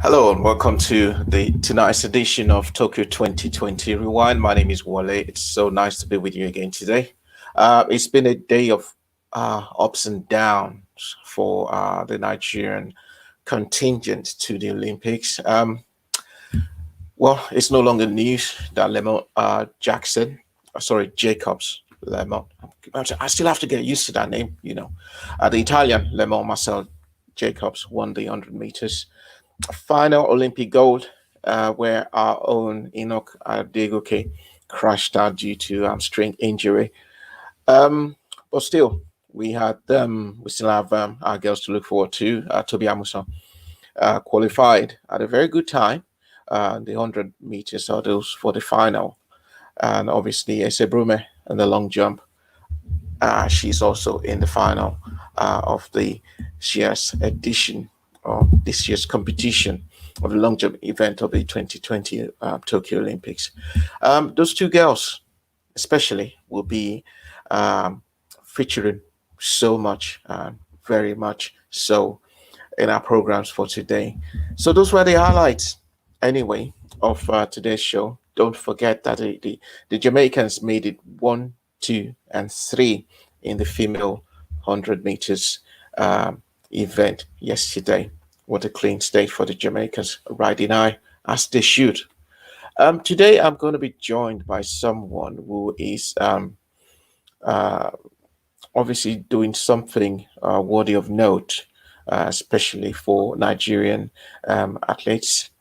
Hello and welcome to tonight's edition of Tokyo 2020 Rewind. My name is Wale. It's so nice to be with you again today. It's been a day of ups and downs for the Nigerian contingent to the Olympics. Well, it's no longer news that Jacobs Lemon. I still have to get used to that name, the Italian Lemon Marcel Jacobs won the 100 meters final Olympic gold, where our own Enoch Adegoke crashed out due to hamstring injury. But still, we still have our girls to look forward to. Toby Amuson qualified at a very good time, the 100 meters hurdles for the final, and obviously Ese Brume and the long jump. She's also in the final of the year's edition of this year's competition of the long jump event of the 2020 Tokyo Olympics. Those two girls, especially, will be featuring so much, very much so, in our programs for today. So those were the highlights, anyway, of today's show. Don't forget that the Jamaicans made it 1, 2, and 3 in the female 100 meters event yesterday. What a clean state for the Jamaicans, riding high as they should. Today I'm going to be joined by someone who is obviously doing something worthy of note, especially for Nigerian athletes,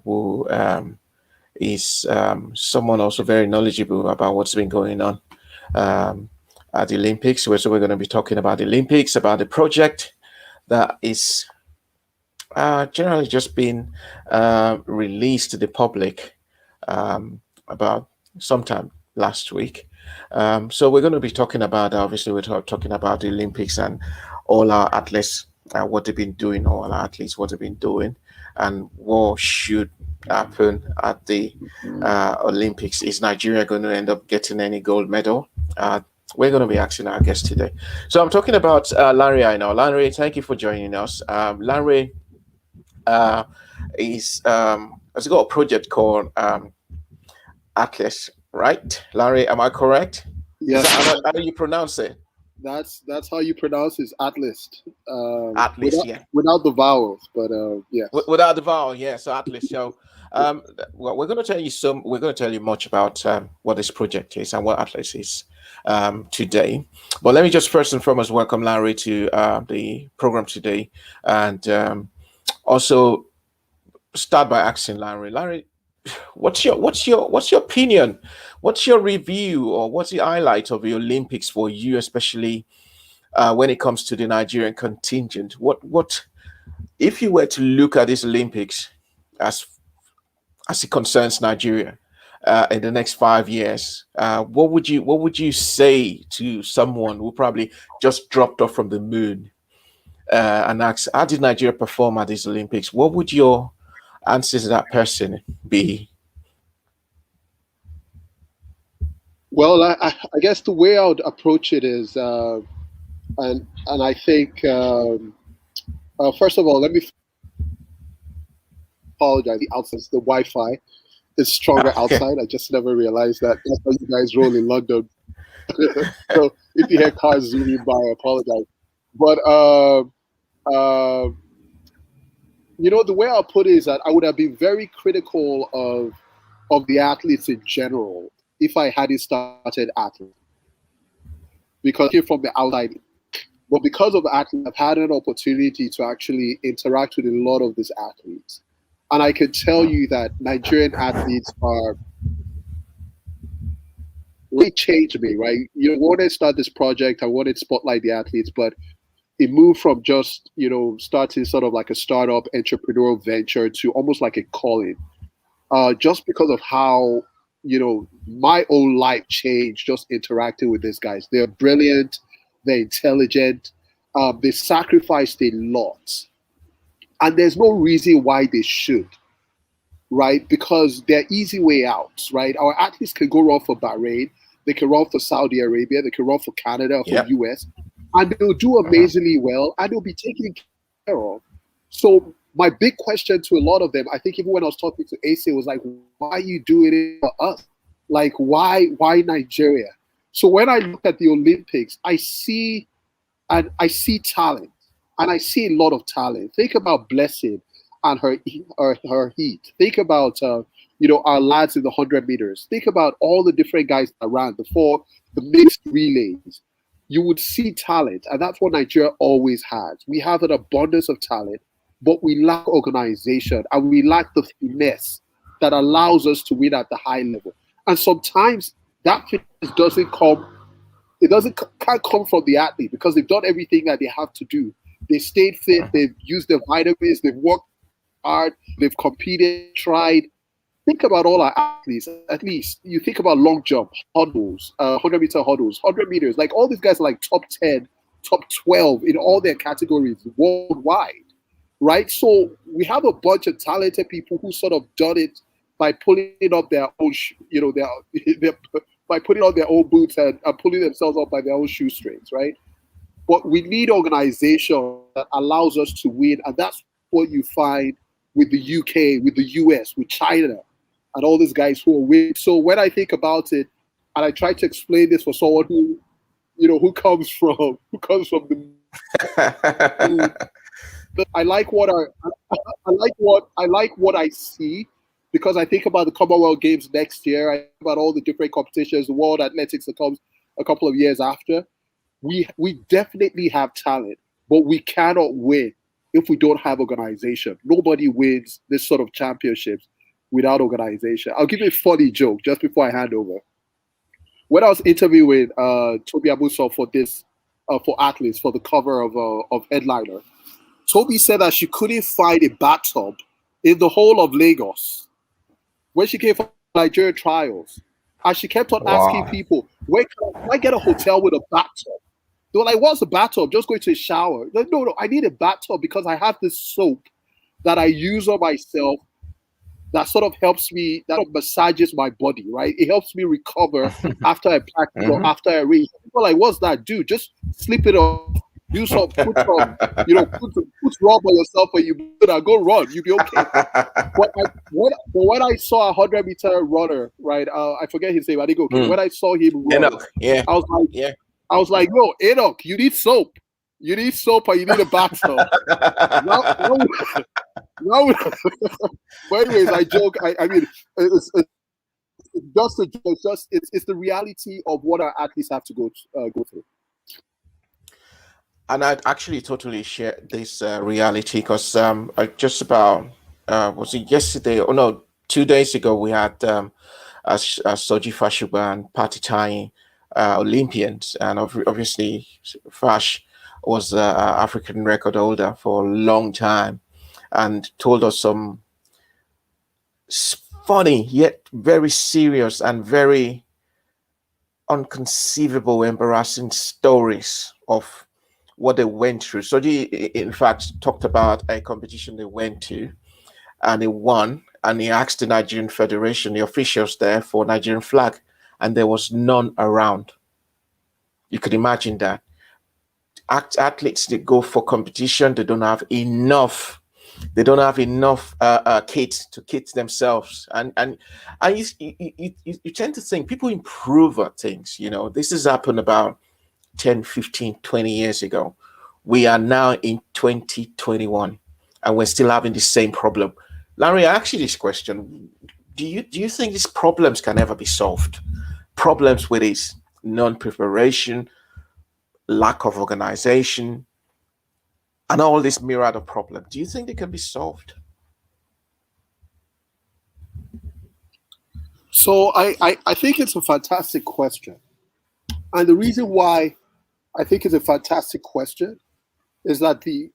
who is someone also very knowledgeable about what's been going on at the Olympics. So we're going to be talking about the Olympics, about the project that is generally just been released to the public about sometime last week. So we're going to be talking about, obviously, we're talking about the Olympics and all our athletes, what they've been doing, all our athletes, what they've been doing, and what should happen at the Olympics. Is Nigeria going to end up getting any gold medal? We're going to be asking our guest today. So I'm talking about Lanre Aina. Lanre, thank you for joining us. Lanre has got a project called ATHLST, right? Lanre, am I correct? Yes. How do you pronounce it? That's how you pronounce it. ATHLST. ATHLST, without the vowels, but yeah. Without the vowel, yeah. So ATHLST. So, well, we're going to tell you We're going to tell you much about what this project is and what ATHLST is today. But let me just first and foremost welcome Lanre to the program today, and also start by asking Lanre, what's your opinion? What's your review, or what's the highlight of the Olympics for you, especially when it comes to the Nigerian contingent? What if you were to look at this Olympics as it concerns Nigeria in the next 5 years? What would you say to someone who probably just dropped off from the moon and asked, how did Nigeria perform at these Olympics? What would your answer to that person be? Well, I guess the way I would approach it is, and I think first of all, let me apologize. The outside, the Wi-Fi is stronger outside. I just never realized that. That's how you guys roll in London. So if you hear cars zooming by, I apologize. But the way I'll put it is that I would have been very critical of the athletes in general if I hadn't started athlete, because I came from the outside. But because of the athlete, I've had an opportunity to actually interact with a lot of these athletes. And I can tell you that Nigerian athletes are really changed me, right? You know, when I started this project, I wanted to spotlight the athletes, but it moved from just, starting sort of like a startup entrepreneurial venture to almost like a calling, just because of how, my own life changed just interacting with these guys. They're brilliant. They're intelligent. They sacrificed a lot. And there's no reason why they should, right? Because they're easy way out, right? Our athletes can go run for Bahrain. They can run for Saudi Arabia. They can run for Canada or for US. And they'll do amazingly well, and they'll be taken care of. So my big question to a lot of them, I think even when I was talking to Asa, was like, why are you doing it for us? Like, why Nigeria? So when I look at the Olympics, I see talent, and I see a lot of talent. Think about Blessing and her heat. Think about our lads in the 100 meters. Think about all the different guys around the mixed relays. You would see talent, and that's what Nigeria always has. We have an abundance of talent, but we lack organization, and we lack the finesse that allows us to win at the high level. And sometimes that finesse doesn't come. Can't come from the athlete, because they've done everything that they have to do. They stayed fit. They've used their vitamins. They've worked hard. They've competed, tried. Think about all our athletes. At least you think about long jump, hurdles, 100-meter hurdles, 100 meters. Like, all these guys are like top 10, top 12 in all their categories worldwide, right? So we have a bunch of talented people who sort of done it by pulling up their own, by putting on their own boots and pulling themselves up by their own shoestrings, right? But we need organization that allows us to win, and that's what you find with the UK, with the US, with China, and all these guys who are winning. So when I think about it, and I try to explain this for someone who comes from the I like what I see, because I think about the Commonwealth Games next year. I think about all the different competitions, the World Athletics that comes a couple of years after. We definitely have talent, but we cannot win if we don't have organization. Nobody wins this sort of championships without organization. I'll give you a funny joke just before I hand over. When I was interviewing Toby Amuso for this, for Athletes, for the cover of Headliner, Toby said that she couldn't find a bathtub in the whole of Lagos when she came for Nigeria trials. And she kept on asking people, where can I get a hotel with a bathtub? They were like, what's a bathtub? Just going to a shower. Like, no, I need a bathtub because I have this soap that I use on myself that sort of helps me, that massages my body, right? It helps me recover after I practice or after I race. People are like, what's that? Dude, just slip it off. Do some, put rub on yourself and you go run. You'll be okay. But when I saw a 100-meter runner, right? I forget his name. I think okay. When I saw him run, Enoch, yeah. I was like, no, Enoch, you need soap. You need soap or you need a bathtub. No. But anyways, I joke. I mean, it's just a joke. It's the reality of what our athletes have to go through. And I'd actually totally share this reality, because just about was it yesterday? Oh no, 2 days ago we had Soji Fashuba and Patti Tai Olympians, and obviously Fash was the African record holder for a long time, and told us some funny yet very serious and very unconceivable, embarrassing stories of what they went through. So he, in fact, talked about a competition they went to, and they won, and he asked the Nigerian Federation, the officials there, for Nigerian flag, and there was none around. You could imagine that. Athletes, they go for competition, they don't have enough. They don't have enough kit to kit themselves, and you tend to think people improve at things. This has happened about 10, 15, 20 years ago. We are now in 2021, and we're still having the same problem. Larry, I ask you this question: Do you think these problems can ever be solved? Problems with this non-preparation, lack of organization, and all this myriad of problems. Do you think they can be solved? So I think it's a fantastic question. And the reason why I think it's a fantastic question is that the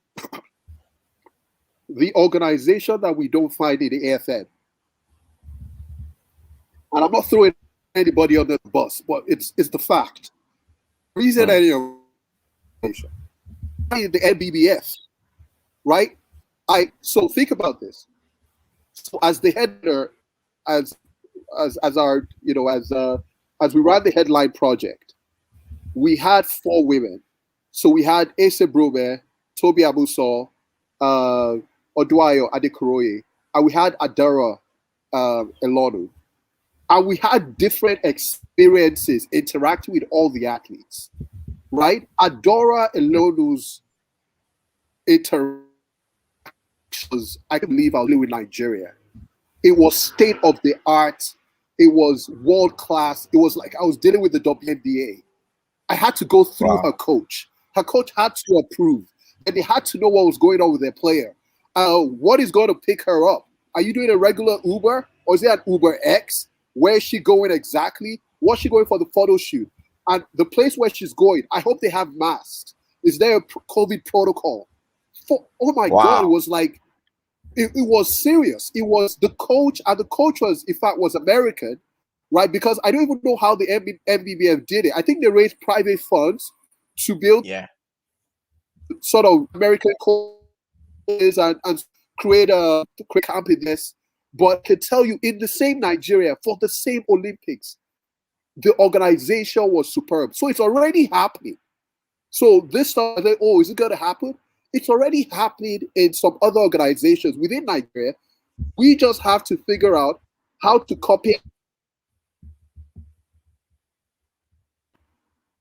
organization that we don't find in the AFN, and I'm not throwing anybody under the bus, but it's the fact. The reason any organization, the NBBF, right? So think about this. So as the header, as our, as we ran the headline project, we had 4 women. So we had Asa Brume, Toby Amuso, Oduayo Adekoroye, and we had Adara Elonu. And we had different experiences interacting with all the athletes, right? Adora Elonu's interactions, I can believe I was living in Nigeria. It was state of the art. It was world class. It was like I was dealing with the WNBA. I had to go through her coach. Her coach had to approve, and they had to know what was going on with their player. What is going to pick her up? Are you doing a regular Uber, or is it an Uber X? Where is she going exactly? What's she going for the photo shoot? And the place where she's going, I hope they have masks. Is there a COVID protocol? Oh my God, it was like, it was serious. It was the coach, and the coach was, in fact, was American, right? Because I don't even know how the MBBF did it. I think they raised private funds to build sort of American coaches and create camp in this. But I can tell you, in the same Nigeria, for the same Olympics, the organization was superb. So it's already happening. So this stuff, oh, is it going to happen? It's already happening in some other organizations within Nigeria. We just have to figure out how to copy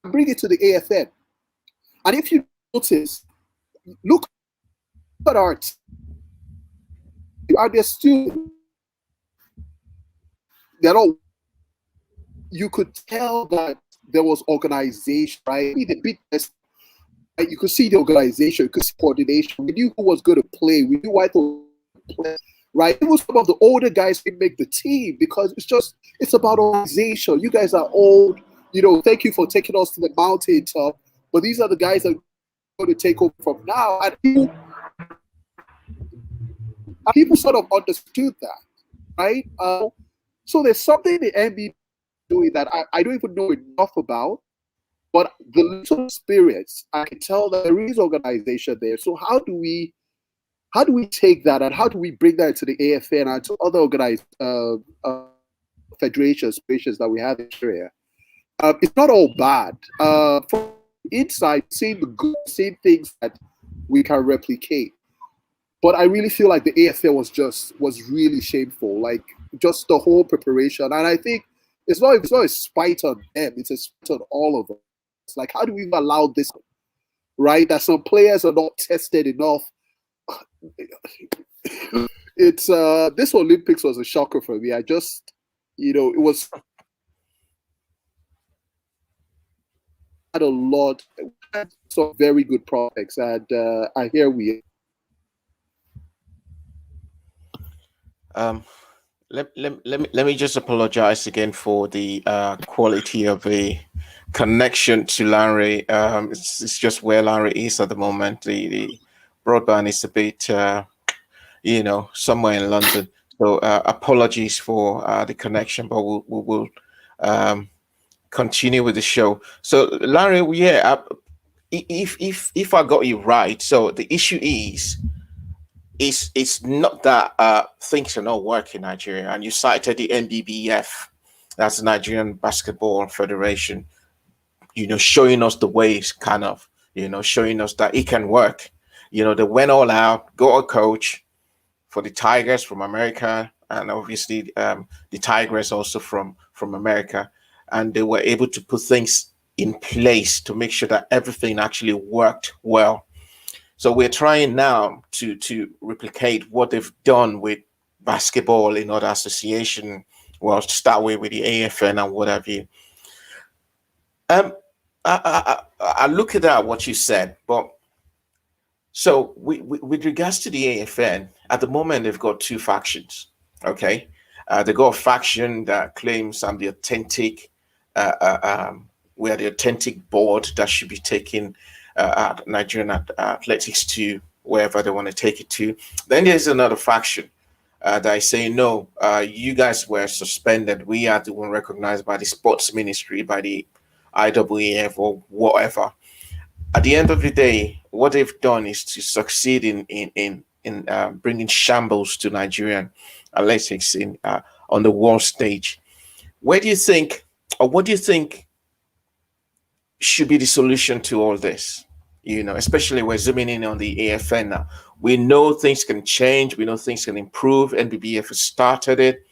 and bring it to the AFN. And if you notice, look at art. Are there students? They're all. You could tell that there was organization, right? The business, right? You could see the organization, you could see coordination. We knew who was going to play. We knew why to play, right? It was some of the older guys who make the team because it's about organization. You guys are old. Thank you for taking us to the mountaintop. But these are the guys that are going to take over from now. And people sort of understood that, right? So there's something the NBA doing that I don't even know enough about, but the little experience, I can tell that there is organization there. So how do we take that and how do we bring that to the AFN and to other organized federations that we have in Nigeria? It's not all bad. From inside, seeing the good, seeing things that we can replicate. But I really feel like the AFL was really shameful, like just the whole preparation. And I think it's not a spite on them, it's a spite on all of us. It's like, how do we allow this, right? That some players are not tested enough. It's this Olympics was a shocker for me. I just, it was had a lot, had some very good projects, and I hear we. Let me just apologize again for the quality of a connection to Lanre. It's just where Lanre is at the moment. The broadband is a bit, somewhere in London. So apologies for the connection, but we'll continue with the show. So Lanre, if I got you right, so the issue is. It's not that things are not working in Nigeria, and you cited the NBBF, that's the Nigerian Basketball Federation, showing us the ways, kind of, showing us that it can work. They went all out, got a coach for the Tigers from America, and obviously the Tigers also from America, and they were able to put things in place to make sure that everything actually worked well. So we're trying now to replicate what they've done with basketball in other association. Well, to start with the AFN and what have you. I look at that what you said, but so with regards to the AFN, at the moment they've got two factions. Okay, they got a faction that claims I'm the authentic, we're the authentic board that should be taking Nigerian athletics to wherever they want to take it to. Then there's another faction that is saying, no, you guys were suspended. We are the one recognized by the sports ministry, by the IAAF or whatever. At the end of the day, what they've done is to succeed in bringing shambles to Nigerian athletics on the world stage. Where do you think, or what do you think should be the solution to all this? Especially we're zooming in on the AFN now. We know things can change. We know things can improve. NBBF has started it.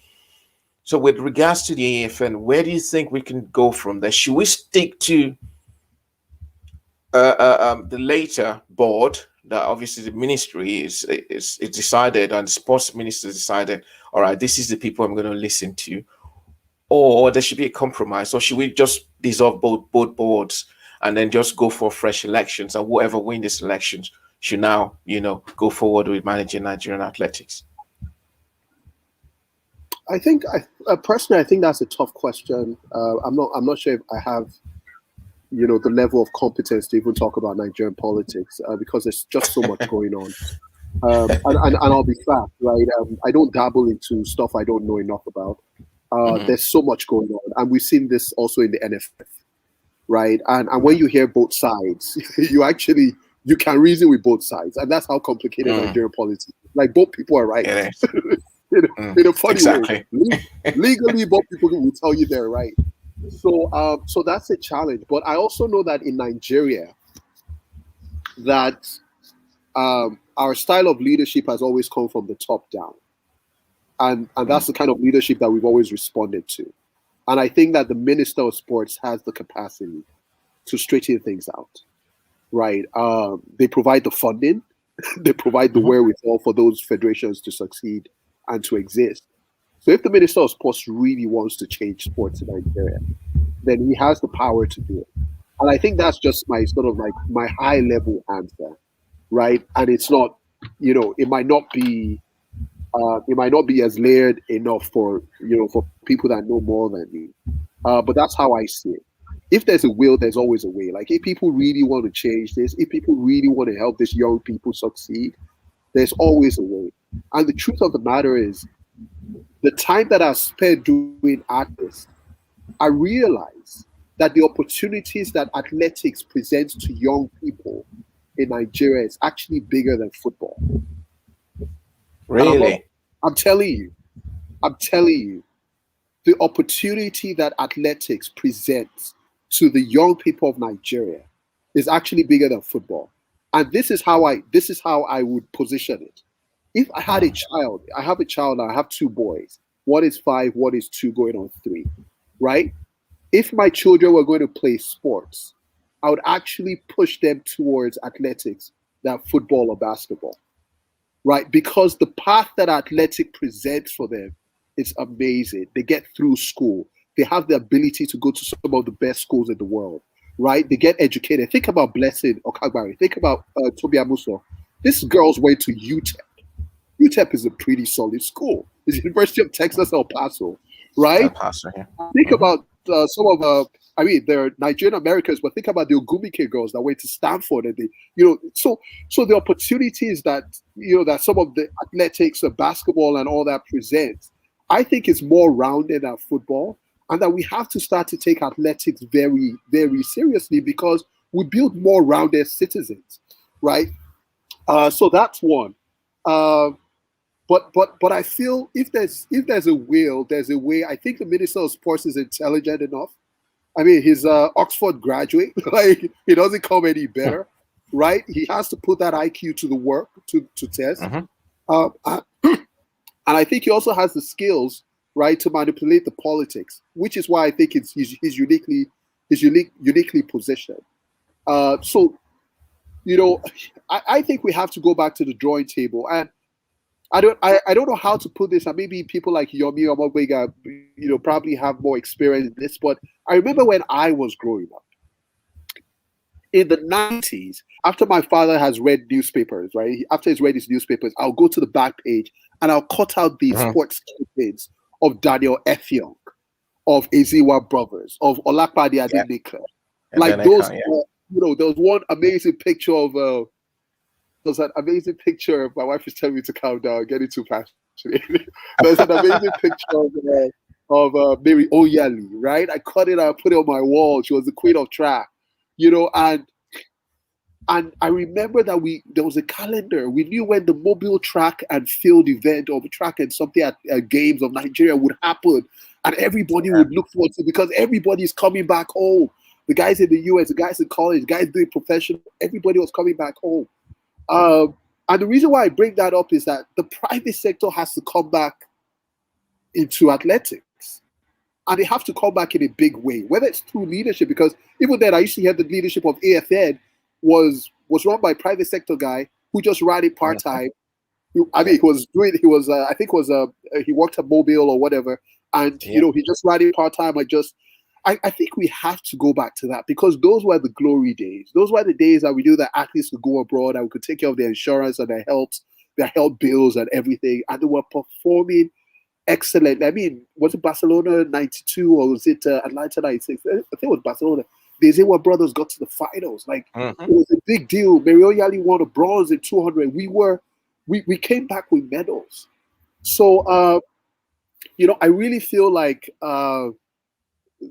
So with regards to the AFN, where do you think we can go from there? Should we stick to the later board that obviously the ministry is decided, and the sports minister decided, all right, this is the people I'm going to listen to, or there should be a compromise, or should we just dissolve both boards and then just go for fresh elections, and whoever wins these elections should now, go forward with managing Nigerian athletics? I think, personally, I think that's a tough question. I'm not sure if I have the level of competence to even talk about Nigerian politics because there's just so much going on. And I'll be frank, right? I don't dabble into stuff I don't know enough about. There's so much going on. And we've seen this also in the NFF, right? And when you hear both sides, you can reason with both sides. And that's how complicated Nigerian politics is. Like, both people are right. in a funny way. Legally, both people will tell you they're right. So that's a challenge. But I also know that in Nigeria, that our style of leadership has always come from the top down. And that's the kind of leadership that we've always responded to. And I think that the Minister of Sports has the capacity to straighten things out, right? They provide the funding. They provide the wherewithal for those federations to succeed and to exist. So if the Minister of Sports really wants to change sports in Nigeria, then he has the power to do it. And I think that's just my sort of like my high level answer, right? And it's not, it might not be as layered enough for people that know more than me. But that's how I see it. If there's a will, there's always a way. Like, if people really want to change this, if people really want to help these young people succeed, there's always a way. And the truth of the matter is, the time that I've spent doing ATHLST, I realize that the opportunities that athletics presents to young people in Nigeria is actually bigger than football. Really? I'm telling you, the opportunity that athletics presents to the young people of Nigeria is actually bigger than football. And this is how I would position it. If I had a child, I have two boys. One is 5, one is 2, going on 3, right? If my children were going to play sports, I would actually push them towards athletics than football or basketball, right? Because the path that athletic presents for them is amazing. They get through school. They have the ability to go to some of the best schools in the world, right? They get educated. Think about Blessing Okagbari. Think about Tobi Amuso. These girls went to UTEP. UTEP is a pretty solid school. It's the University of Texas, El Paso, right? El Paso, yeah. Think about some of they're Nigerian Americans, but think about the Ogumike girls that went to Stanford, and so the opportunities that that some of the athletics, basketball, and all that presents, I think is more rounded than football, and that we have to start to take athletics very, very seriously because we build more rounded citizens, right? So that's one. But I feel if there's a will, there's a way. I think the Minister of Sports is intelligent enough. I mean, he's Oxford graduate. Like, he doesn't come any better, right? He has to put that IQ to the work to test. And I think he also has the skills, right, to manipulate the politics, which is why I think he's uniquely positioned. So, I think we have to go back to the drawing table, and I don't know how to put this, and maybe people like Yomi or Mobega, probably have more experience in this, but I remember when I was growing up in the 90s, after my father has read newspapers, right? After he's read his newspapers, I'll go to the back page and I'll cut out the sports clippings of Daniel Effiong, of Eziwa Brothers, of Olakpade Adenike. Like those, there was one amazing picture of there's an amazing picture. My wife is telling me to calm down, getting too passionate. There's an amazing picture of Mary Oyali, right? I cut it out, put it on my wall. She was the queen of track, and I remember that there was a calendar. We knew when the mobile track and field event, or the track and something at games of Nigeria would happen, and everybody would look forward to it because everybody's coming back home. The guys in the US, the guys in college, the guys doing professional, everybody was coming back home. And And the reason why I bring that up is that the private sector has to come back into athletics. And they have to come back in a big way, whether it's through leadership, because even then I used to hear the leadership of AFN was run by a private sector guy who just ran it part-time. I mean, I think he worked at Mobile or whatever. And, he just ran it part-time. I think we have to go back to that, because those were the glory days. Those were the days that we knew that athletes could go abroad and we could take care of their insurance and their health bills and everything. And they were performing excellent. I mean, was it Barcelona 92 or was it Atlanta 96? I think it was Barcelona. The Zewa brothers got to the finals. Like, it was a big deal. Mario Yali won a bronze in 200. We came back with medals. So, I really feel like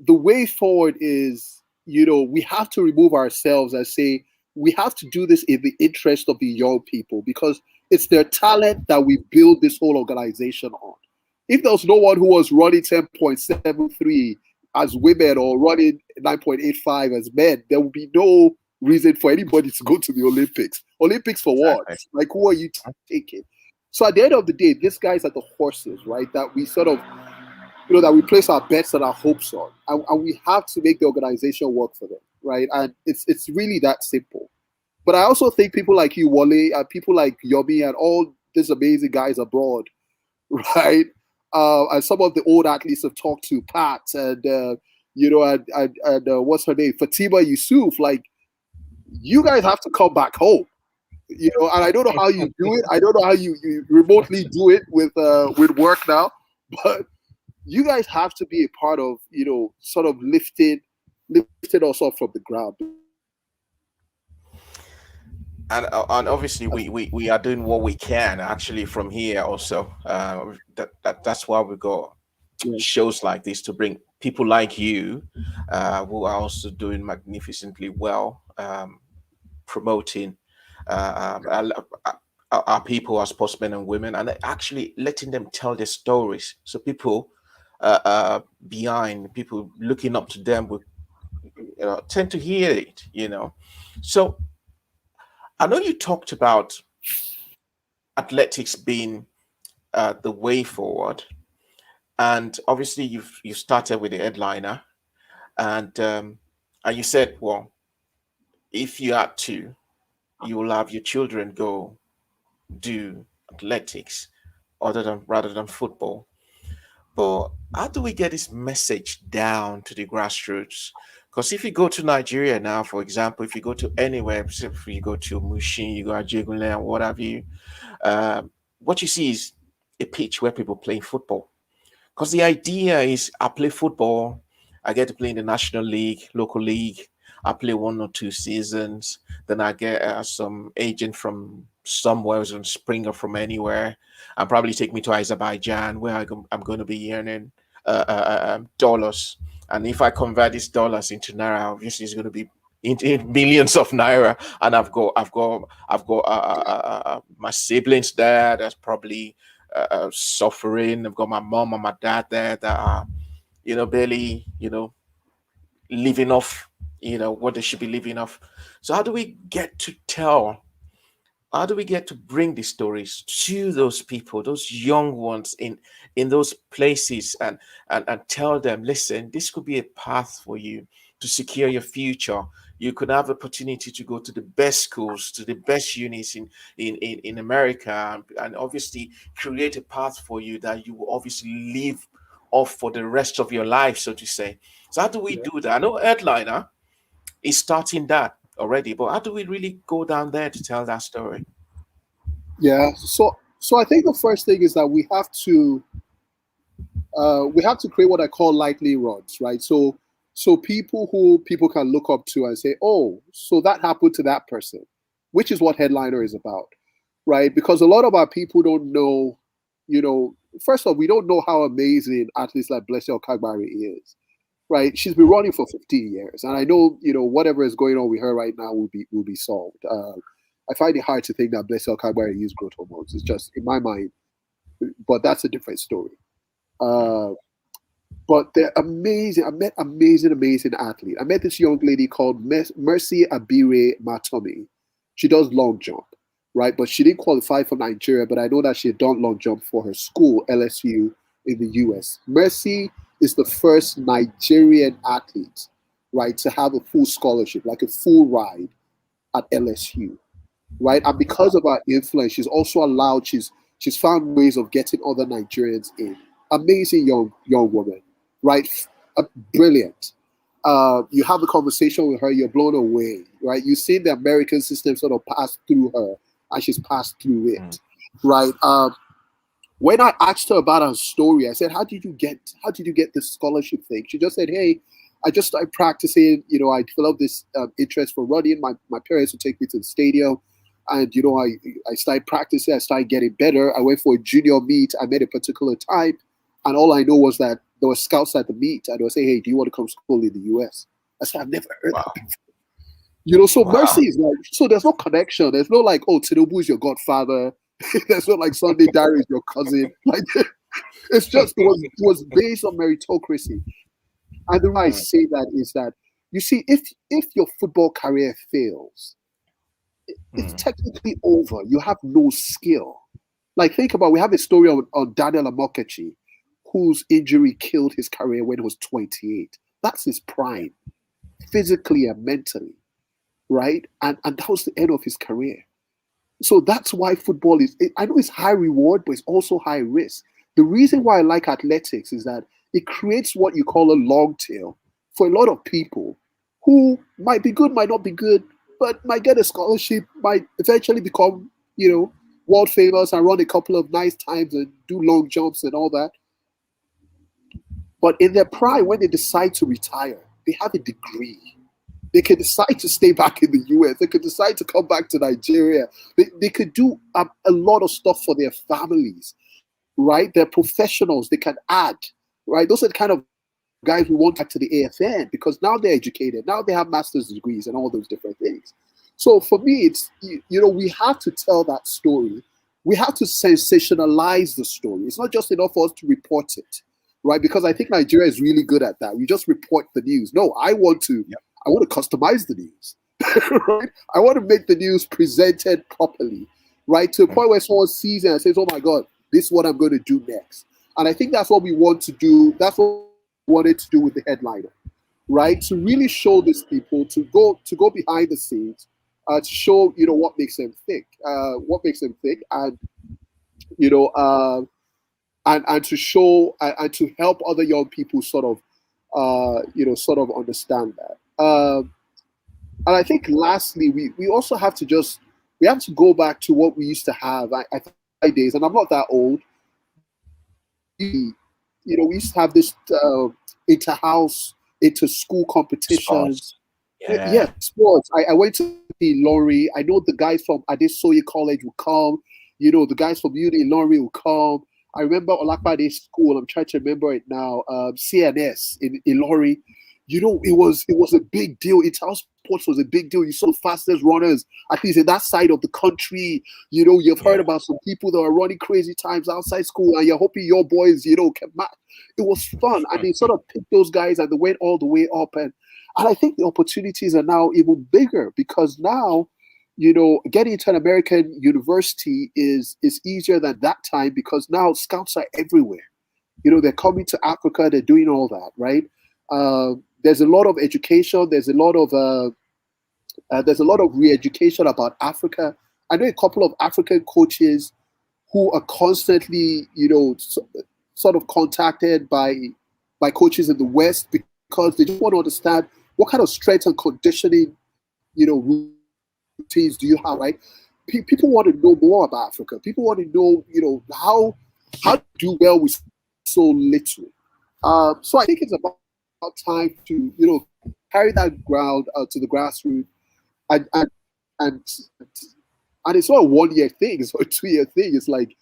the way forward is, we have to remove ourselves and say, we have to do this in the interest of the young people, because it's their talent that we build this whole organization on. If there was no one who was running 10.73 as women or running 9.85 as men, there would be no reason for anybody to go to the Olympics. Olympics for what? Like, who are you taking? So at the end of the day, these guys are the horses, right? That we sort of, that we place our bets and our hopes on. And we have to make the organization work for them, right? And it's really that simple. But I also think people like you, Wale, and people like Yomi and all these amazing guys abroad, right? And some of the old athletes have talked to, Pat and what's her name, Fatima Yusuf. Like, you guys have to come back home, and I don't know how you do it. I don't know how you remotely do it with work now, but you guys have to be a part of, sort of lifted us up from the ground. And obviously we are doing what we can actually from here also. That's why we got shows like this, to bring people like you who are also doing magnificently well, promoting our people, our sportsmen and women, and actually letting them tell their stories, so people behind, people looking up to them will tend to hear it. So I know you talked about athletics being the way forward, and obviously you started with the headliner, and you said, well, if you had to, you will have your children go do athletics rather than football. But how do we get this message down to the grassroots? Because if you go to Nigeria now, for example, if you go to anywhere, if you go to Mushin, you go to Jegunle and what have you, what you see is a pitch where people play football. Because the idea is, I play football, I get to play in the National League, local league, I play 1 or 2 seasons, then I get some agent from somewhere, some Springer from anywhere, and probably take me to Azerbaijan, where I'm going to be earning dollars. And if I convert these dollars into naira, obviously it's going to be in millions of naira. And I've got my siblings there that's probably suffering. I've got my mom and my dad there that are, barely, living off, what they should be living off. So how do we get to bring these stories to those people, those young ones in those places, and tell them, listen, this could be a path for you to secure your future. You could have opportunity to go to the best schools, to the best unis in America, and obviously create a path for you that you will obviously live off for the rest of your life, so to say. So how do we do that? I know Headliner is starting that already, but how do we really go down there to tell that story? Yeah, so I think the first thing is that we have to create what I call likely rods, right? So people who people can look up to and say, oh, so that happened to that person, which is what Headliner is about, right? Because a lot of our people don't know, first of all, we don't know how amazing athletes like Blessing Okagbare is, right? She's been running for 15 years, and I know, whatever is going on with her right now will be solved. I find it hard to think that Blessing Okagbare used growth hormones. It's just in my mind, but that's a different story. But they're amazing. I met amazing athlete. I met this young lady called Mercy Abire Matomi. She does long jump. right? But she didn't qualify for Nigeria. But I know that she had done long jump for her school, LSU, in the US. Mercy is the first Nigerian athlete, right, to have a full scholarship, like a full ride at LSU, right? And because of her influence, she's also allowed. She's found ways of getting other Nigerians in. Amazing young woman, right? Brilliant. You have a conversation with her, you're blown away, right? You see the American system sort of pass through her, and she's passed through it, right? When I asked her about her story, I said, how did you get this scholarship thing? She just said, hey, I just started practicing. You know, I developed this interest for running. My parents would take me to the stadium, and you know, I started practicing. I started getting better. I went for a junior meet. I made a particular time, and all I know was that there were scouts at the meet, and they would say, hey, do you want to come school in the US? I said, I've never heard that before. You know, so Mercy is like, so there's no connection. There's no like, oh, Tinubu is your godfather. There's not like Sunday Diary is your cousin. Like, it's just it was based on meritocracy. And the reason I say that is that, you see, if your football career fails, it's technically over. You have no skill. Like, think about, we have a story on Daniel Amokachi, whose injury killed his career when he was 28. That's his prime, physically and mentally, right? And that was the end of his career. So that's why football is, I know it's high reward, but it's also high risk. The reason why I like athletics is that it creates what you call a long tail for a lot of people who might be good, might not be good, but might get a scholarship, might eventually become, you know, world famous and run a couple of nice times and do long jumps and all that. But in their prime, when they decide to retire, they have a degree. They can decide to stay back in the US. They could decide to come back to Nigeria. They could do a lot of stuff for their families, right? They're professionals. They can add, right? Those are the kind of guys we want back to the AFN because now they're educated. Now they have master's degrees and all those different things. So for me, it's, you know, we have to tell that story. We have to sensationalize the story. It's not just enough for us to report it, right? Because I think Nigeria is really good at that. We just report the news. No, I want to customize the news, right? I want to make the news presented properly, right? To a point where someone sees it and says, oh my God, this is what I'm going to do next. And I think that's what we want to do. That's what we wanted to do with the headliner, right? To really show these people, to go behind the scenes, to show, you know, what makes them think, and, you know, and to show and to help other young people sort of, you know, sort of understand that. And I think lastly, we also have to go back to what we used to have. I think days, and I'm not that old. You know, we used to have this inter-house, inter-school competitions. Yeah, sports. I went to the Lanre. I know the guys from Adesoye College would come. You know, the guys from Uni Lanre would come. I remember Olakpade's school. I'm trying to remember it now. CNS in Lanre. You know, it was a big deal. Inter-house sports was a big deal. You saw the fastest runners, at least in that side of the country. You know, you've heard about some people that are running crazy times outside school, and you're hoping your boys, you know, can match. It was fun, and they sort of picked those guys, and they went all the way up. And I think the opportunities are now even bigger because now, you know, getting into an American university is easier than that time because now scouts are everywhere. You know, they're coming to Africa, they're doing all that, right? There's a lot of education. There's a lot of re-education about Africa. I know a couple of African coaches who are constantly, you know, sort of contacted by coaches in the West because they just want to understand what kind of strength and conditioning, you know, routines do you have, right? People want to know more about Africa. People want to know, you know, how to do well with so little. So I think it's about time to, you know, carry that ground to the grassroots, and it's not a 1 year thing, it's not a 2 year thing. It's like,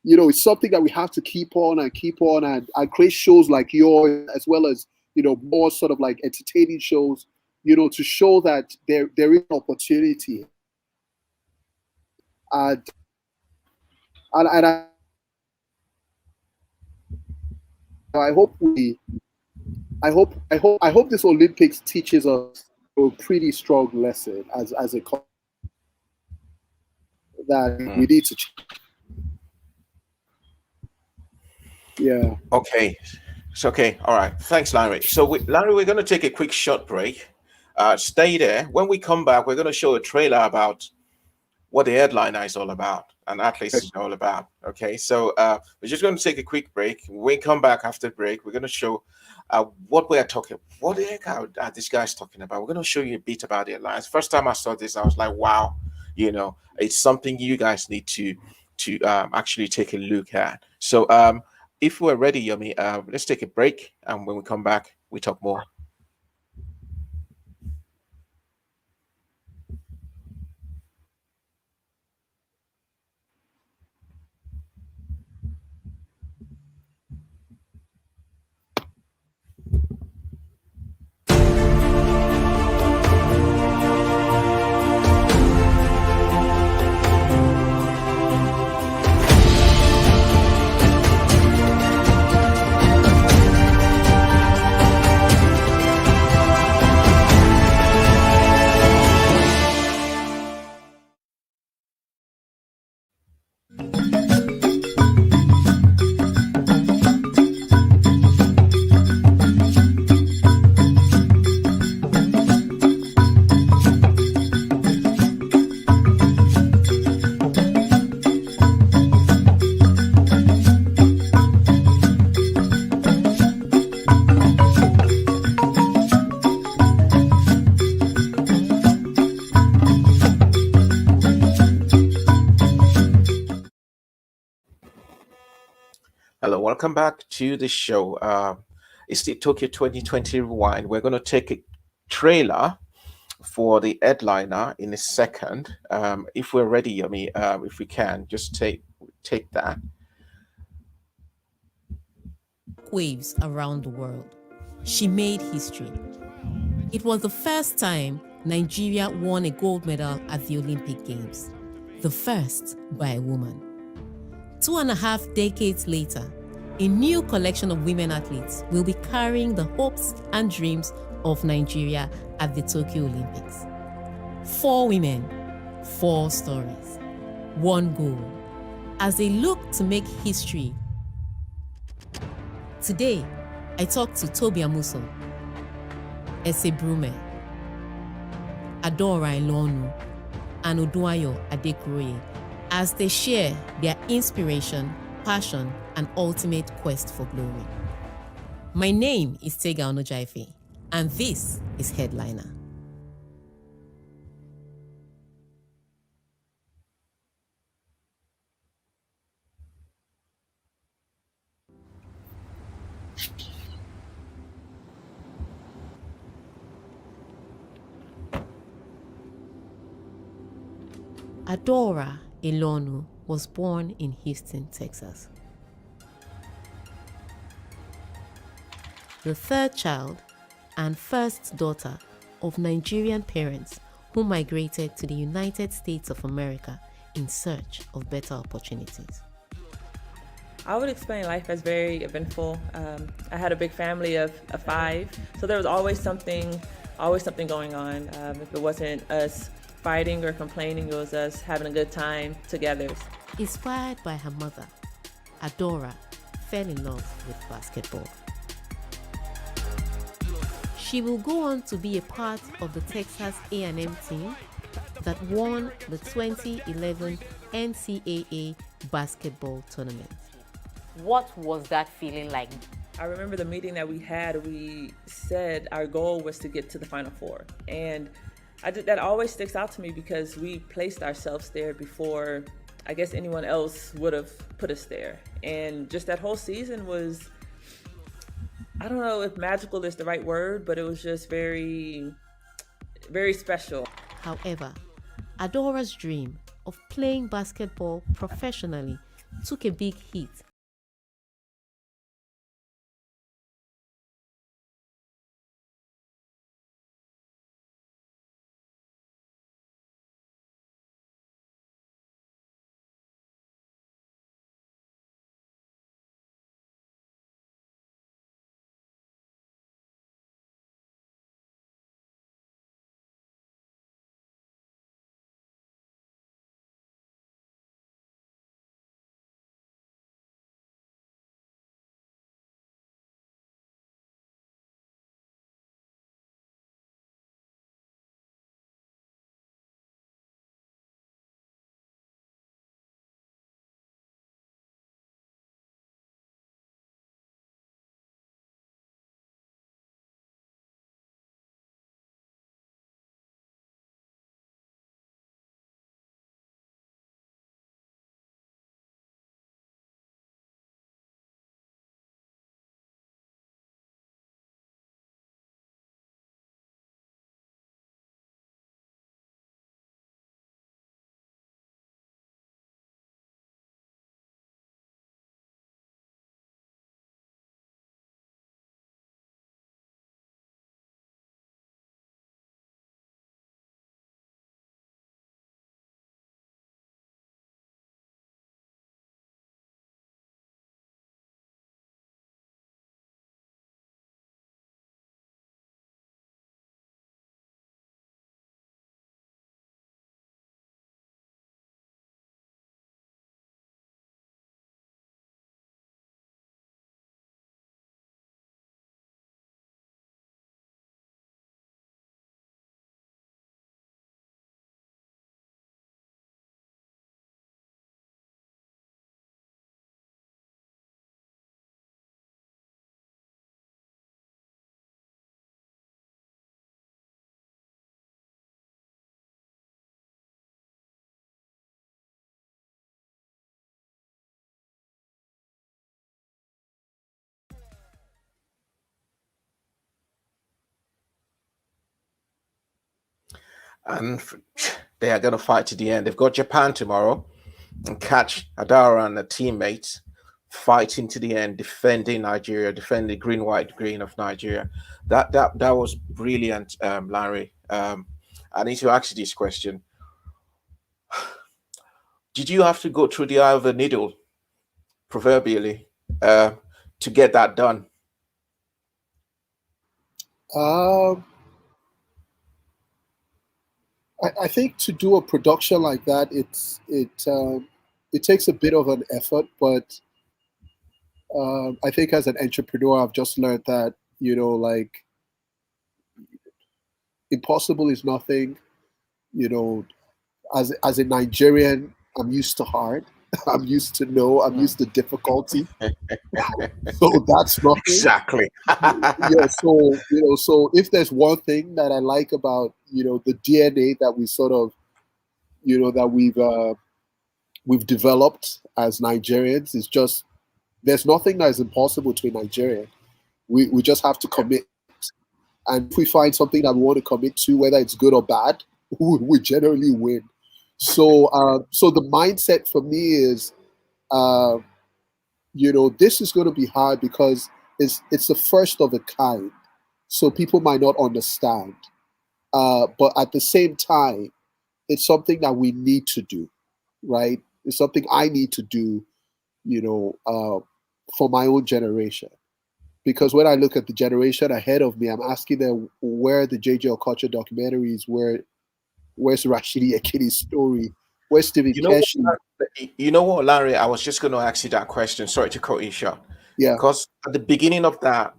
you know, it's something that we have to keep on and create shows like yours, as well as, you know, more sort of like entertaining shows, you know, to show that there is opportunity. And I hope this Olympics teaches us a pretty strong lesson as a that we Mm. need to. Yeah. Okay. So, okay. All right. Thanks, Larry. So, Larry, we're going to take a quick short break. Stay there. When we come back, we're going to show a trailer about what the headliner is all about and ATHLST is all about. Okay. So, we're just going to take a quick break. When we come back after break, we're going to show what we are talking. What the heck are these guys talking about? We're going to show you a bit about the alliance. First time I saw this, I was like, wow, it's something you guys need to actually take a look at. So, if we're ready, Yummy, let's take a break, and when we come back, we talk more. Hello, welcome back to the show. It's the Tokyo 2020 Rewind. We're going to take a trailer for the headliner in a second. If we're ready, Yummy, if we can, just take that. Waves around the world. She made history. It was the first time Nigeria won a gold medal at the Olympic Games, the first by a woman. 2.5 decades later, a new collection of women athletes will be carrying the hopes and dreams of Nigeria at the Tokyo Olympics. 4 women, 4 stories, 1 goal, as they look to make history. Today, I talked to Toby Amuso, Ese Brume, Adora Ilonu, and Oduayo Adekuroye as they share their inspiration, passion, and ultimate quest for glory. My name is Tega Onojaife, and this is Headliner. Adora Ilonu was born in Houston, Texas. The third child and first daughter of Nigerian parents who migrated to the United States of America in search of better opportunities. I would explain life as very eventful. I had a big family of 5, so there was always something going on. If it wasn't us fighting or complaining, it was us having a good time together. Inspired by her mother, Adora fell in love with basketball. She will go on to be a part of the Texas A&M team that won the 2011 NCAA basketball tournament. What was that feeling like? I remember the meeting that we had, we said our goal was to get to the Final Four. And that always sticks out to me because we placed ourselves there before, I guess, anyone else would have put us there. And just that whole season was, I don't know if magical is the right word, but it was just very, very special. However, Adora's dream of playing basketball professionally took a big hit and they are going to fight to the end. They've got Japan tomorrow, and catch Adara and the teammates fighting to the end, defending Nigeria, defending green, white, green of Nigeria. That was brilliant, Larry. I need to ask you this question: did you have to go through the eye of a needle, proverbially, to get that done? I think to do a production like that, it takes a bit of an effort, but I think as an entrepreneur, I've just learned that, like, impossible is nothing. As a Nigerian, I'm used to hard. I'm used to no. I'm used to difficulty. So that's nothing. Exactly. Yeah. So if there's one thing that I like about the DNA that we sort of that we've developed as Nigerians, is just there's nothing that is impossible to a Nigerian. We just have to commit, and if we find something that we want to commit to, whether it's good or bad, we generally win. So the mindset for me is, this is going to be hard because it's the first of a kind. So people might not understand, but at the same time, it's something that we need to do, right? It's something I need to do, for my own generation. Because when I look at the generation ahead of me, I'm asking them, where are the JJ Okocha documentaries? Where's Rashidi Ekini's story? Where's Stephen Keshi? You know what, Larry? I was just going to ask you that question. Sorry to cut you short. Yeah. Because at the beginning of that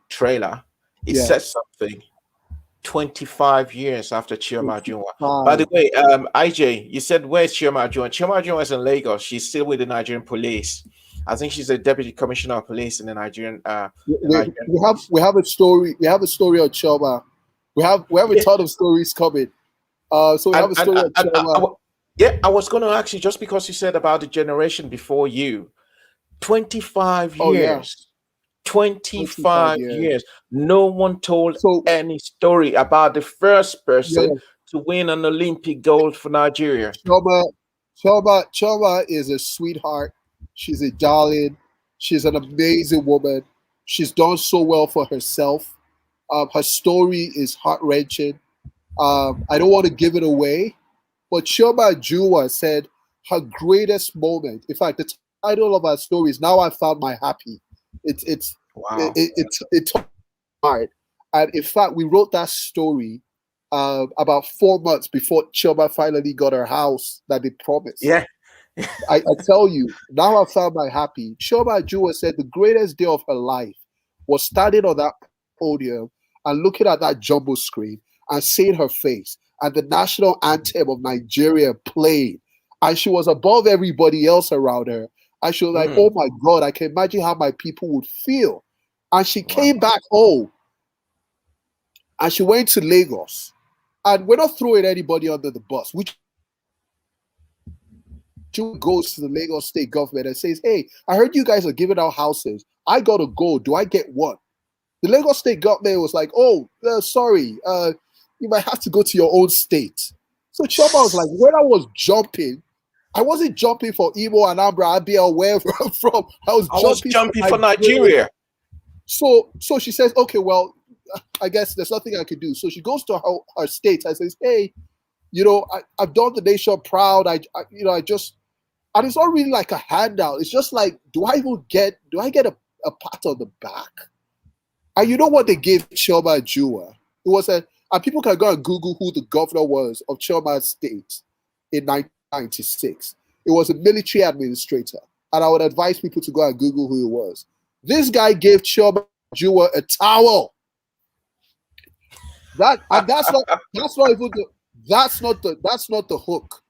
trailer, it said something. 25 years after Chioma Ajunwa. By the way, IJ, you said, where's Chioma Ajunwa? Chioma Ajunwa is in Lagos. She's still with the Nigerian police. I think she's a deputy commissioner of police in the Nigerian. We have a story. We have a story of Chioma. We have a ton of stories coming. So we have a story of Chioma. I was going to ask you, just because you said about the generation before you, 25 years. Oh, yeah. 25 years. No one told any story about the first person to win an Olympic gold for Nigeria. Chioma is a sweetheart. She's a darling. She's an amazing woman. She's done so well for herself. Her story is heart-wrenching. I don't want to give it away, but Chioma Ajunwa said her greatest moment, in fact, the title of her story is "Now I Found My Happy." It's hard. And in fact, we wrote that story about 4 months before Chioma finally got her house that they promised. Yeah. I tell you, now I found my happy. Chioma Ajunwa said the greatest day of her life was standing on that podium and looking at that jumbo screen and seeing her face and the national anthem of Nigeria playing. And she was above everybody else around her. And she was like, oh my God, I can imagine how my people would feel. And she came back home and she went to Lagos. And we're not throwing anybody under the bus. She goes to the Lagos state government and says, hey, I heard you guys are giving out houses. I got to go. Do I get one? The Lagos state government was like, oh, sorry. You might have to go to your own state. So Chioma was like, when I was jumping, I wasn't jumping for Imo, Anambra, Abia, wherever I'm from. I was jumping for Nigeria. So she says, okay, well, I guess there's nothing I can do. So she goes to her state and says, hey, I've done the nation proud. I just, and it's not really like a handout. It's just like, do I get a pat on the back? And you know what they gave Chioma Ajunwa? It was and people can go and Google who the governor was of Chioma's state in 1996. It was a military administrator. And I would advise people to go and Google who it was. This guy gave Chioma Ajunwa a towel. That's not the hook.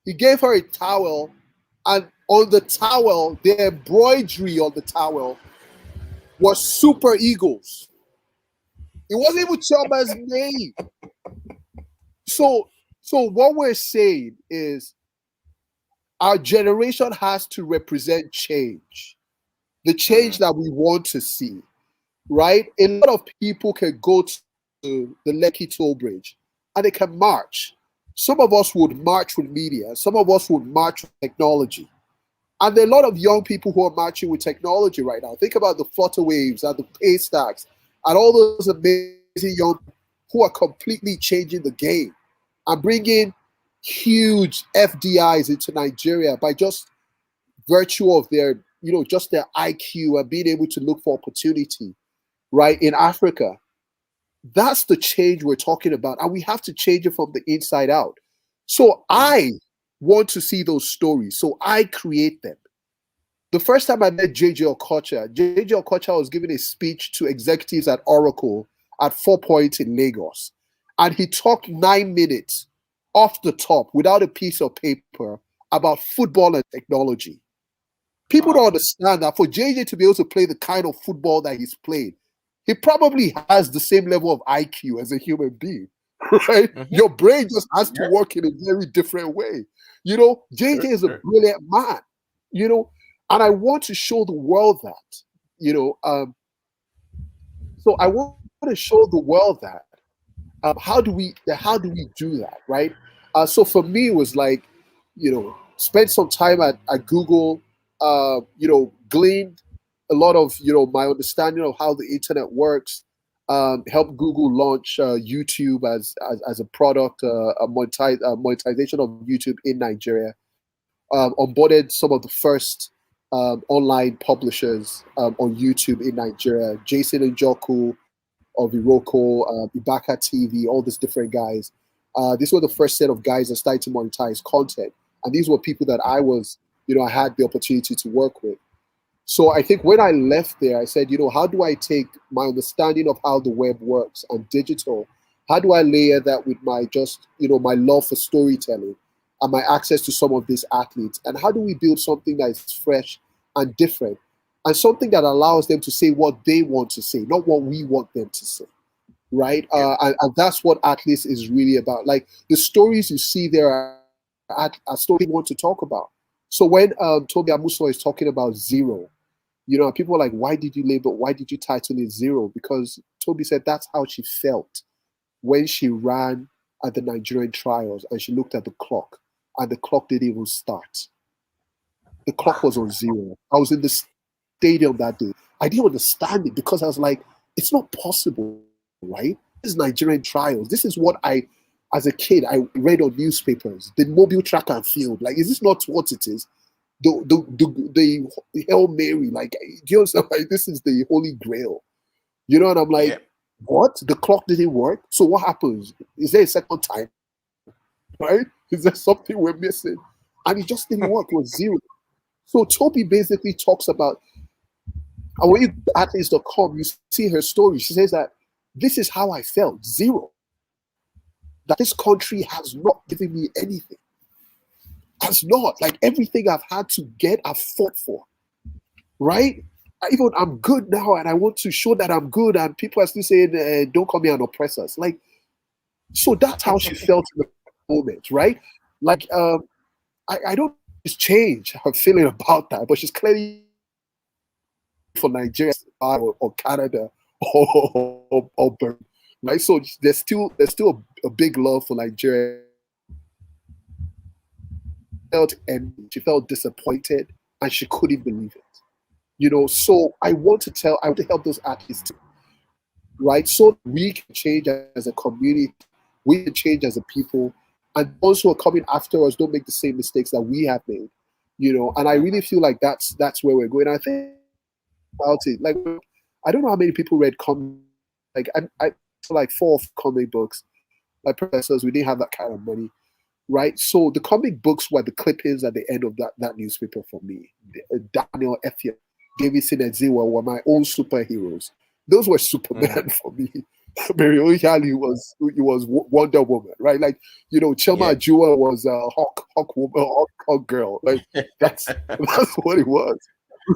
He gave her a towel, and on the towel, the embroidery on the towel was Super Eagles. It wasn't even Chioma's name. So what we're saying is our generation has to represent change, the change that we want to see, right? A lot of people can go to the Lekki toll bridge and they can march. Some of us would march with media. Some of us would march with technology. And there are a lot of young people who are marching with technology right now. Think about the Flutter Waves and the Paystacks and all those amazing young people who are completely changing the game and bringing huge FDIs into Nigeria by just virtue of their, just their IQ and being able to look for opportunity, right, in Africa. That's the change we're talking about, and we have to change it from the inside out. So I want to see those stories, so I create them. The first time I met JJ Okocha was giving a speech to executives at Oracle at 4 Points in Lagos, and he talked 9 minutes off the top without a piece of paper about football and technology. People don't understand that for JJ to be able to play the kind of football that he's played, he probably has the same level of IQ as a human being, right? Mm-hmm. Your brain just has to work in a very different way. JJ is a brilliant man, and I want to show the world that, so I want to show the world that, how do we do that, right? So for me, it was like, spend some time at Google, gleaned a lot of, my understanding of how the internet works, helped Google launch YouTube as a product, monetization of YouTube in Nigeria, onboarded some of the first online publishers on YouTube in Nigeria, Jason Njoku of Iroko, Ibaka TV, all these different guys. These were the first set of guys that started to monetize content. And these were people that I was, I had the opportunity to work with. So I think when I left there, I said, how do I take my understanding of how the web works and digital, how do I layer that with my my love for storytelling and my access to some of these athletes? And how do we build something that is fresh and different and something that allows them to say what they want to say, not what we want them to say, right? And that's what ATHLST is really about. Like the stories you see there are stories we want to talk about. So when Tobi Amuso is talking about zero, people are like, why did you title it Zero? Because Tobi said that's how she felt when she ran at the Nigerian trials and she looked at the clock and the clock didn't even start. The clock was on zero. I was in the stadium that day. I didn't understand it because I was like, it's not possible, right? This is Nigerian trials. This is what as a kid, I read on newspapers, the mobile track and field. Like, is this not what it is? The Hail Mary, like, do you understand? Like, this is the Holy Grail. And I'm like, what? The clock didn't work? So what happens? Is there a second time? Right? Is there something we're missing? And it just didn't work. It was zero. So Tobi basically talks about, and when you go to ATHLST.com, you see her story. She says that this is how I felt, zero. That this country has not given me anything. Has not. Like everything I've had to get, I've fought for. Right? Even I'm good now and I want to show that I'm good and people are still saying, don't call me an oppressor. Like, so that's how she felt in the moment, right? Like, I don't just change her feeling about that, but she's clearly for Nigeria or Canada or Burma, right? So there's still a big love for Nigeria. She felt disappointed and she couldn't believe it. So I want to help those athletes too, right? So we can change as a community, we can change as a people, and those who are coming after us don't make the same mistakes that we have made, and I really feel like that's where we're going. I think about it, like, I don't know how many people read like I like 4 comic books. My professors, we didn't have that kind of money, right? So the comic books were the clippings at the end of that newspaper for me. Daniel Effiong, Davidson and Ziwa were my own superheroes. Those were Superman for me. Mary Ojali was Wonder Woman, right? Like, Chema Ajua was Hawk Woman, Hawk Girl. Like that's what it was,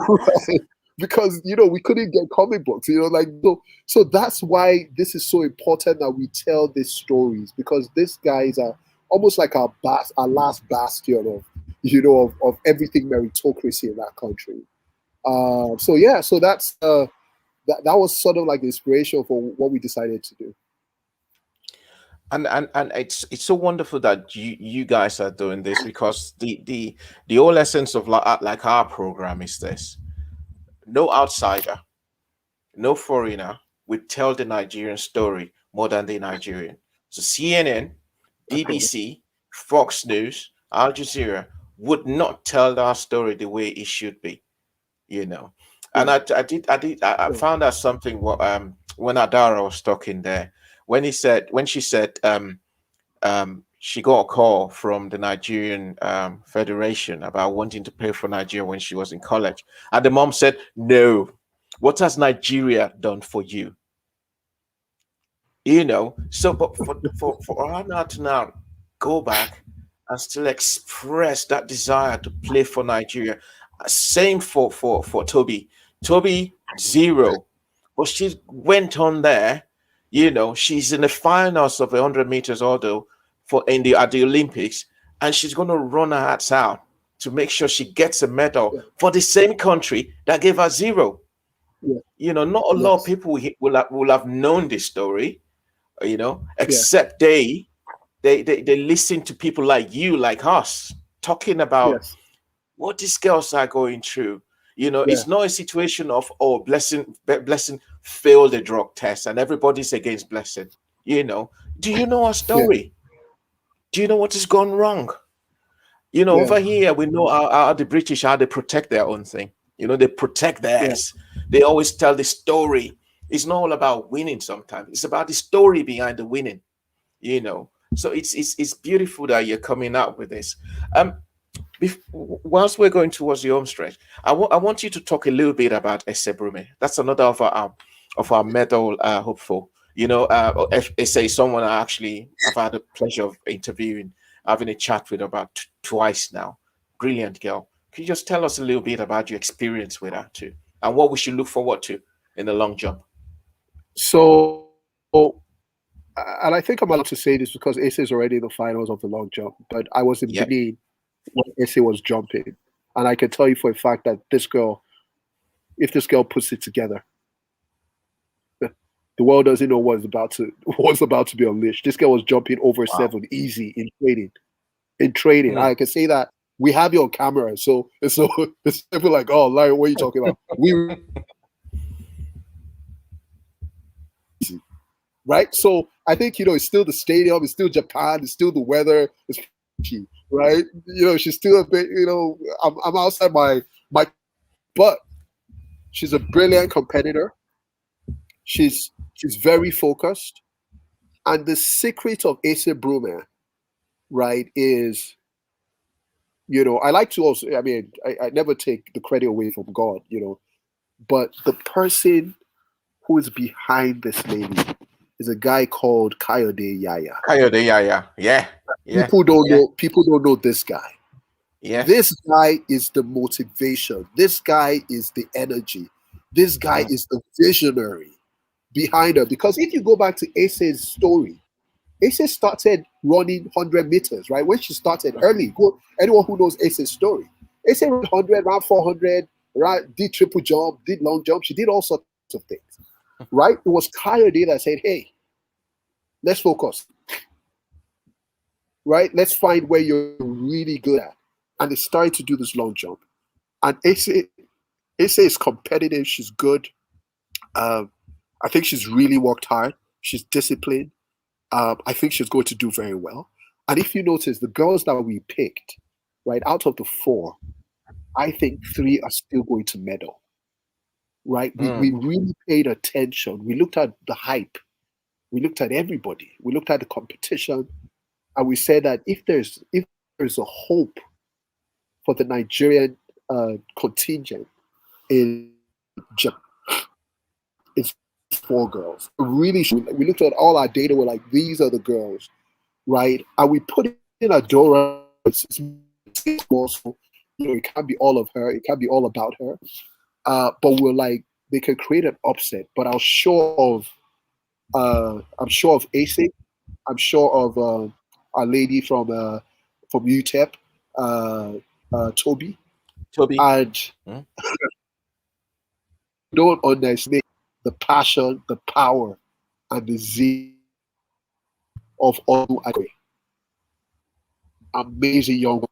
right? Because we couldn't get comic books, like so that's why this is so important that we tell these stories, because these guys are almost like our last bastion of everything meritocracy in that country. So that's that was sort of like the inspiration for what we decided to do. And it's so wonderful that you guys are doing this, because the whole essence of like our program is this: no outsider, no foreigner would tell the Nigerian story more than the Nigerian. So CNN, BBC, Fox News, Al Jazeera would not tell our story the way it should be, you know. And Yeah. I found out something when Adara was talking there, when she said she got a call from the Nigerian Federation about wanting to pay for Nigeria when she was in college. And the mom said, no, what has Nigeria done for you? So, but for her now to now go back and still express that desire to play for Nigeria. Same for Toby. Toby, zero. But she went on there, she's in the finals of the 100 meters hurdle at the Olympics, and she's going to run her hearts out to make sure she gets a medal for the same country that gave her zero. Yeah. Not a lot of people will have known this story, except they listen to people like you, like us, talking about what these girls are going through. It's not a situation of, oh, blessing failed the drug test and everybody's against blessing. Do you know our story? Do you know what has gone wrong? Over here we know how the British, how they protect their own thing. They protect theirs. They always tell the story. It's not all about winning. Sometimes it's about the story behind the winning. So it's beautiful that you're coming out with this. Whilst we're going towards the home stretch, I want you to talk a little bit about Esebrume. That's another of our medal hopeful. Essay someone I actually have had the pleasure of interviewing, having a chat with about twice now. Brilliant girl. Can you just tell us a little bit about your experience with her too, and what we should look forward to in the long jump? So, and I think I'm allowed to say this because Ace is already in the finals of the long jump, but I was in Benin when Ace was jumping. And I can tell you for a fact that if this girl puts it together, the world doesn't know what's about to be unleashed. This girl was jumping over 7 easy in training. I can say that we have you on camera. So it's people like, oh, Larry, what are you talking about? Right? So I think, it's still the stadium, it's still Japan, it's still the weather, it's right? She's still a bit, I'm outside my but she's a brilliant competitor. She's very focused. And the secret of Esebrume, right, is, I like to also, I never take the credit away from God, but the person who is behind this lady is a guy called Kayode Yaya. Kayode Yaya, yeah. People don't know this guy. Yeah. This guy is the motivation. This guy is the energy. This guy is the visionary behind her. Because if you go back to Ace's story, Ace started running 100 meters, right? When she started early, anyone who knows Ace's story, Ace ran 100, ran 400, did triple jump, did long jump. She did all sorts of things, right? It was Kayode that said, hey, let's focus, right? Let's find where you're really good at. And they started to do this long jump. And Ace is competitive. She's good. I think she's really worked hard. She's disciplined. I think she's going to do very well. And if you notice, the girls that we picked, right, out of the 4, I think 3 are still going to medal, right? We really paid attention. We looked at the hype. We looked at everybody. We looked at the competition. And we said that if there's a hope for the Nigerian contingent in Japan, it's 4 girls. We looked at all our data. We're like, these are the girls, right? And we put in Adora. It's small, so, it can't be all of her. It can't be all about her. But we're like, they can create an upset. But I'm sure of Ace. I'm sure of our lady from UTEP, Toby. And don't underestimate the passion, the power, and the zeal of Odu Agwe. Amazing young woman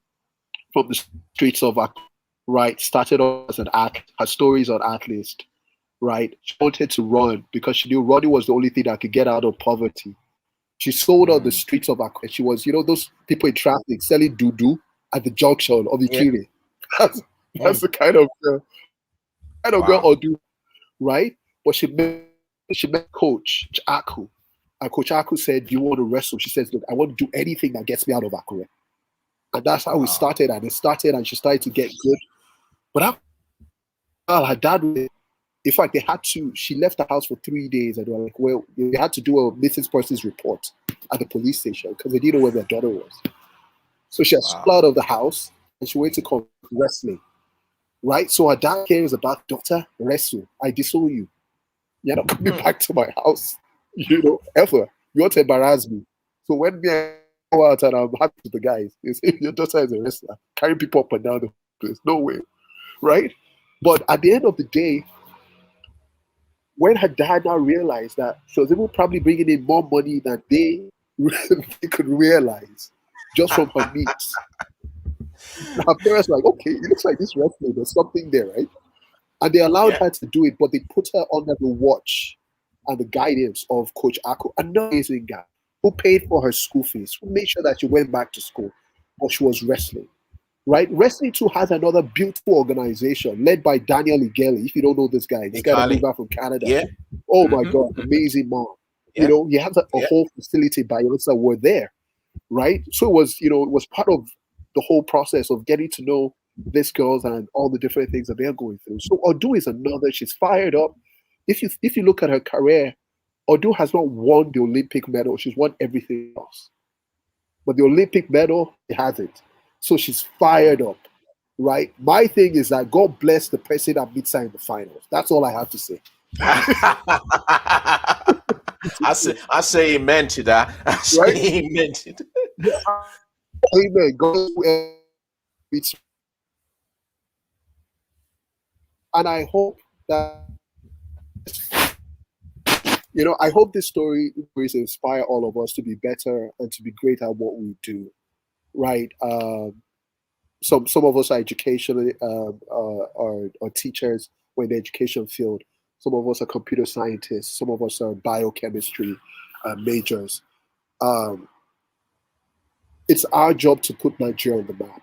from the streets of Accra, right? Started off as an athlete. Her stories on ATHLST, right? She wanted to run because she knew running was the only thing that could get out of poverty. She sold on the streets of Accra. She was, those people in traffic selling doo-doo at the junction of the Ikire. That's the kind of girl Odu, right? But she met Coach Aku. And Coach Aku said, "Do you want to wrestle?" She says, "Look, I want to do anything that gets me out of Akure." And that's how we started. And it started, and she started to get good. But her dad, in fact, she left the house for 3 days. And they were like, well, they had to do a missing persons report at the police station because they didn't know where their daughter was. So she had split out of the house and she went to come wrestling. Right? So her dad cares about, "Daughter, wrestle. I disown you. You're not coming back to my house, ever. You want to embarrass me." So when me go out and I'm happy with the guys, they say, "Your daughter is a wrestler, carrying people up and down the place." No way. Right? But at the end of the day, when her dad now realized that she was even probably bringing in more money than they could realize just from her meets. Her parents were like, "Okay, it looks like this wrestling, there's something there, right?" And they allowed her to do it, but they put her under the watch and the guidance of Coach Ako, an amazing guy who paid for her school fees, who made sure that she went back to school, but she was wrestling. Right? Wrestling too has another beautiful organization led by Daniel Igeli. If you don't know this guy that moved back from Canada. Yeah. Oh my God, amazing mom. Yeah. He has a whole facility by yourself. We're there, right? So it was part of the whole process of getting to know these girls and all the different things that they're going through. So Odu is another. She's fired up. If you look at her career, Odu has not won the Olympic medal. She's won everything else, but the Olympic medal, she hasn't. So she's fired up, right? My thing is that God bless the person that meets her in the finals. That's all I have to say. I say amen to that. I say amen to that. Yeah. Amen. God meets. And I hope that, I hope this story will inspire all of us to be better and to be great at what we do, right? Some of us are educationally are teachers. We're in the education field. Some of us are computer scientists. Some of us are biochemistry majors. It's our job to put Nigeria on the map.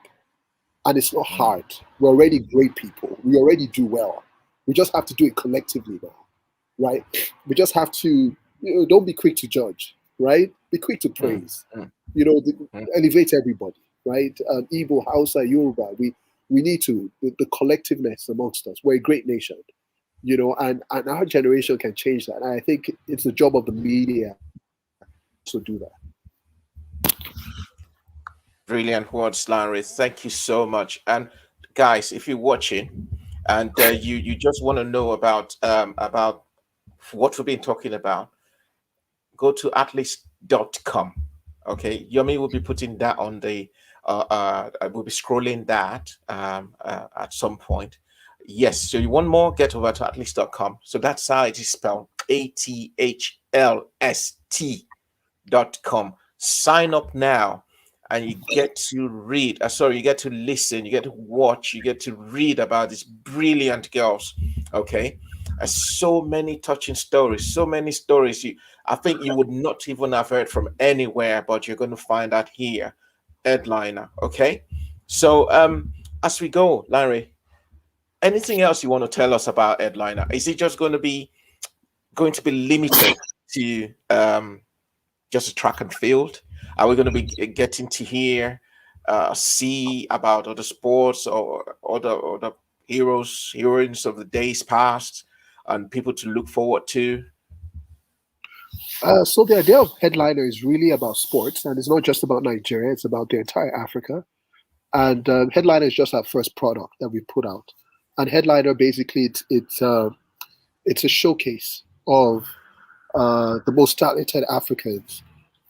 And it's not hard. We're already great people. We already do well. We just have to do it collectively now, right? We just have to, don't be quick to judge, right? Be quick to praise. Elevate everybody. Right, Igbo, Hausa, Yoruba. We need to the collectiveness amongst us. We're a great nation, and our generation can change that. And I think it's the job of the media to do that. Brilliant words, Lanre. Thank you so much. And guys, if you're watching and you just want to know about what we've been talking about, go to ATHLST.com. Okay, Yomi will be putting that on the. We'll be scrolling that at some point. Yes, so you want more, get over to ATHLST.com. So that's how it is spelled, ATHLST.com. Sign up now and you get to read, you get to listen, you get to watch, you get to read about these brilliant girls, okay? So many touching stories, so many stories I think you would not even have heard from anywhere, but you're going to find that here. Headliner, okay? So as we go, Larry, anything else you want to tell us about Headliner? Is it just going to be limited to just a track and field? Are we going to be getting to hear, see about other sports or other heroes, heroines of the days past, and people to look forward to? So the idea of Headliner is really about sports, and it's not just about Nigeria, it's about the entire Africa. And Headliner is just our first product that we put out. And Headliner, basically, it's a showcase of the most talented Africans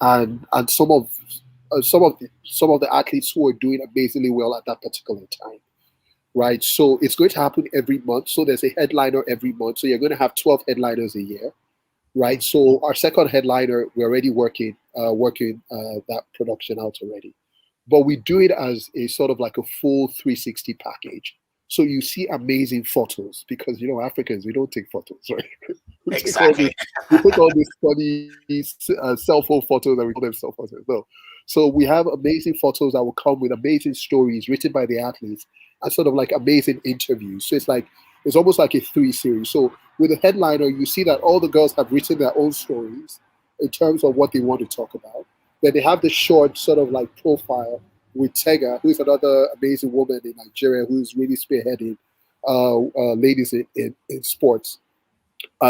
and some of the athletes who are doing amazingly well at that particular time. Right? So it's going to happen every month. So there's a headliner every month. So you're going to have 12 headliners a year. Right, so our second headliner, we're already working working that production out already. But we do it as a sort of like a full 360 package. So you see amazing photos because, Africans, we don't take photos, right? Exactly. We take all these funny cell phone photos and we call them cell photos. No. So we have amazing photos that will come with amazing stories written by the athletes and sort of like amazing interviews. So it's almost like a 3 series. So with the headliner, you see that all the girls have written their own stories in terms of what they want to talk about. Then they have the short sort of like profile with Tega, who is another amazing woman in Nigeria who's really spearheading ladies in sports.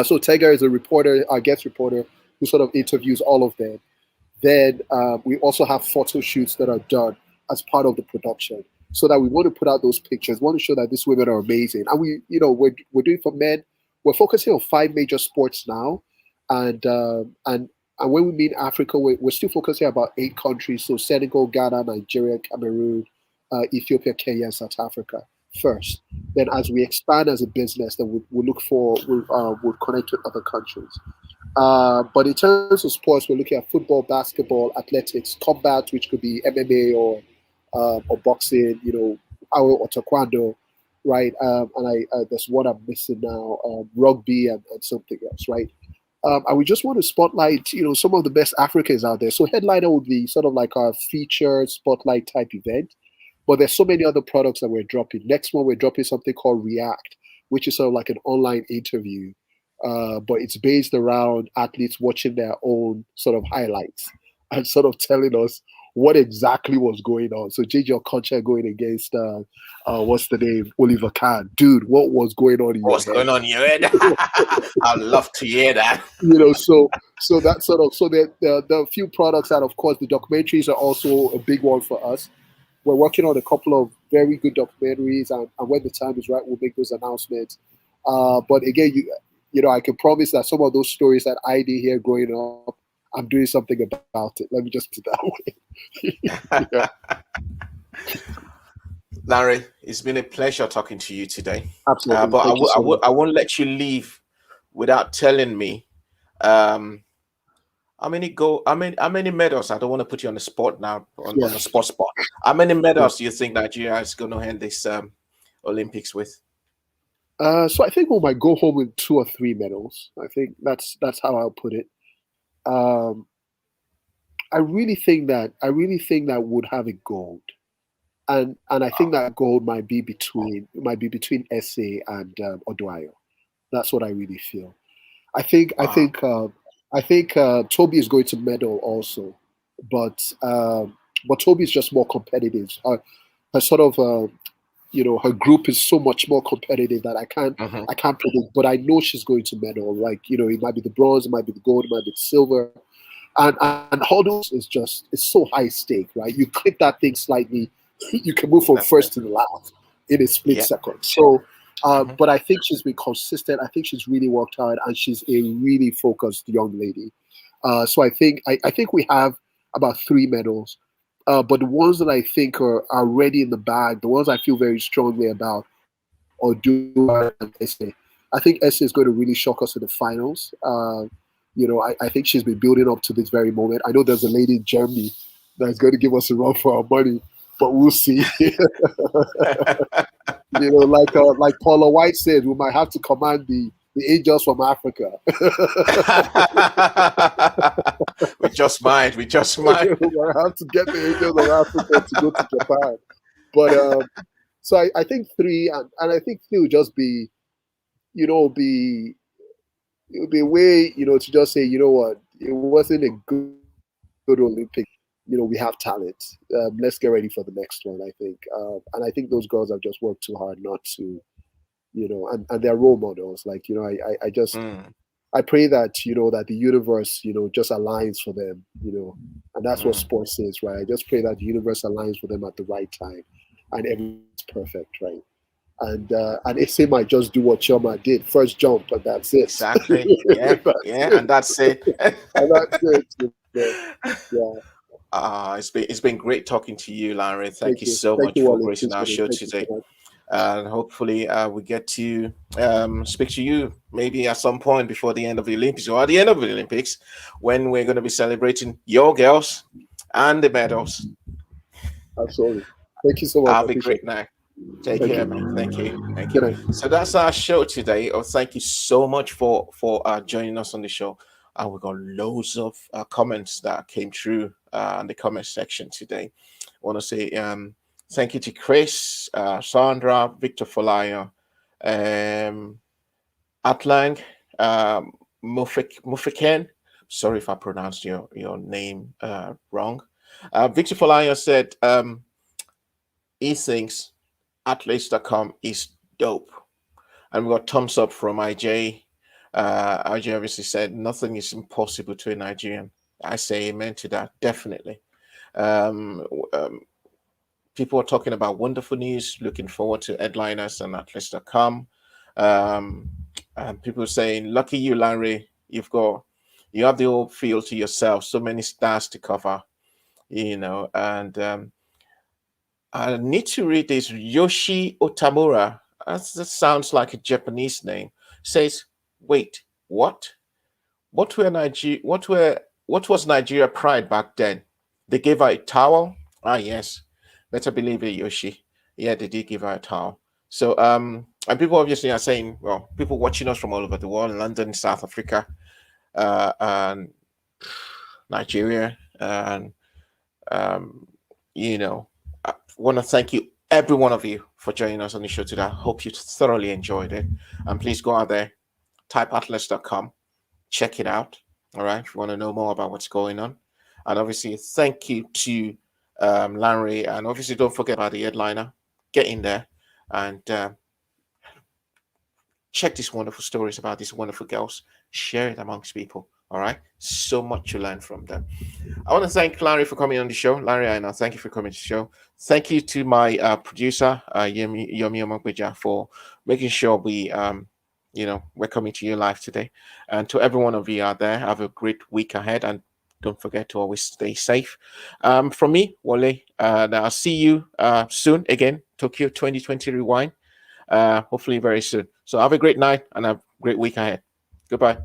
So Tega is a reporter, our guest reporter, who sort of interviews all of them. Then we also have photo shoots that are done as part of the production, so that we want to put out those pictures, want to show that these women are amazing. And we're doing for men. We're focusing on 5 major sports now, and when we mean Africa, we're still focusing about 8 countries. So Senegal, Ghana, Nigeria, Cameroon, Ethiopia, Kenya, and South Africa first. Then as we expand as a business, then we'll connect with other countries. But in terms of sports, we're looking at football, basketball, athletics, combat, which could be MMA or boxing, or taekwondo, right? And there's what I'm missing now, rugby and something else, right? And we just want to spotlight, some of the best Africans out there. So headliner would be sort of like our featured spotlight type event. But there's so many other products that we're dropping. Next one, we're dropping something called React, which is sort of like an online interview. But it's based around athletes watching their own sort of highlights and sort of telling us what exactly was going on. So JJ Okocha going against what's the name, Oliver Kahn. Dude, what was going on in your head? What's going on in your head? I'd love to hear that. So that sort of, so there are a few products, and of course the documentaries are also a big one for us. We're working on a couple of very good documentaries, and when the time is right, we'll make those announcements. But again, I can promise that some of those stories that I did here growing up, I'm doing something about it. Let me just put it that way. Yeah. Lanre, it's been a pleasure talking to you today. Absolutely. But I won't let you leave without telling me how many medals. I don't want to put you on the spot now, on the spot. How many medals do you think Nigeria is going to end this Olympics with? So I think we might go home with 2 or 3 medals. I think that's how I'll put it. I really think that would have a gold, and I think that gold might be between SA and Oduayo. That's what I really feel. I think Toby is going to medal also, but Toby is just more competitive. Her sort of her group is so much more competitive that I can't predict, but I know she's going to medal. Like, it might be the bronze, it might be the gold, it might be the silver. And hurdles is it's so high stake, right? You click that thing slightly, you can move from first to the last in a split second. So, but I think she's been consistent. I think she's really worked hard, and she's a really focused young lady. So I think we have about 3 medals. But the ones that I think are already in the bag, the ones I feel very strongly about, or do and SA. I think SA is going to really shock us in the finals. I think she's been building up to this very moment. I know there's a lady in Germany that's going to give us a run for our money, but we'll see. Like Paula White said, we might have to command the angels from Africa. we just might. We have to get the angels of Africa to go to Japan. But so I think 3, and I think 3 will just be, it would be a way, to just say, what, it wasn't a good Olympic. We have talent. Let's get ready for the next one, I think. And I think those girls have just worked too hard not to, and they're role models. Like, I just, I pray that, that the universe, just aligns for them, and that's what sports is, right? I just pray that the universe aligns for them at the right time and everything's perfect, right? And SA might just do what Chioma did, first jump, and that's it. Exactly. And that's it. And that's it. It's been great talking to you, Lanre. Thank you so much for gracing our show today. and hopefully we get to speak to you maybe at some point before the end of the Olympics or at the end of the Olympics, when we're going to be celebrating your girls and the medals. Absolutely. Thank you so much. I Have a appreciate great it. night. Take Thank care, you. man. Thank you. Thank Good you. night. So that's our show today. Oh, thank you so much for joining us on the show. And we got loads of comments that came through in the comment section today. I want to say thank you to Chris, Sandra, Victor Folaya, Atlang, Mufiken. Sorry if I pronounced your name wrong. Victor Folaya said he thinks ATHLST.com is dope. And we got thumbs up from IJ. IJ obviously said nothing is impossible to a Nigerian. I say amen to that, definitely. Um, um, People are talking about wonderful news, looking forward to headliners and ATHLST.com. And people saying, lucky you, Lanre, you have the whole field to yourself, so many stars to cover, and I need to read this. Yoshi Otamura. That sounds like a Japanese name. Says, wait, what? What were Nigeria? What was Nigeria Pride back then? They gave her a towel. Ah, yes. Better believe it, Yoshi. Yeah, they did give her a towel. So, and people obviously are saying, well, people watching us from all over the world, London, South Africa, and Nigeria, and um, I want to thank you, every one of you, for joining us on the show today. I hope you thoroughly enjoyed it. And please go out there, type ATHLST.com, check it out. All right, if you want to know more about what's going on. And obviously, thank you to Lanre. And obviously, don't forget about the headliner. Get in there and check these wonderful stories about these wonderful girls. Share it amongst people. All right, so much to learn from them. I want to thank Lanre for coming on the show. Lanre Aina, thank you for coming to the show. Thank you to my producer, Yomi Omagbeja, for making sure we're coming to you live today. And to every one of you out there, have a great week ahead. And don't forget to always stay safe. From me, Wale, I'll see you soon again, Tokyo 2020 Rewind, hopefully very soon. So have a great night and a great week ahead. Goodbye.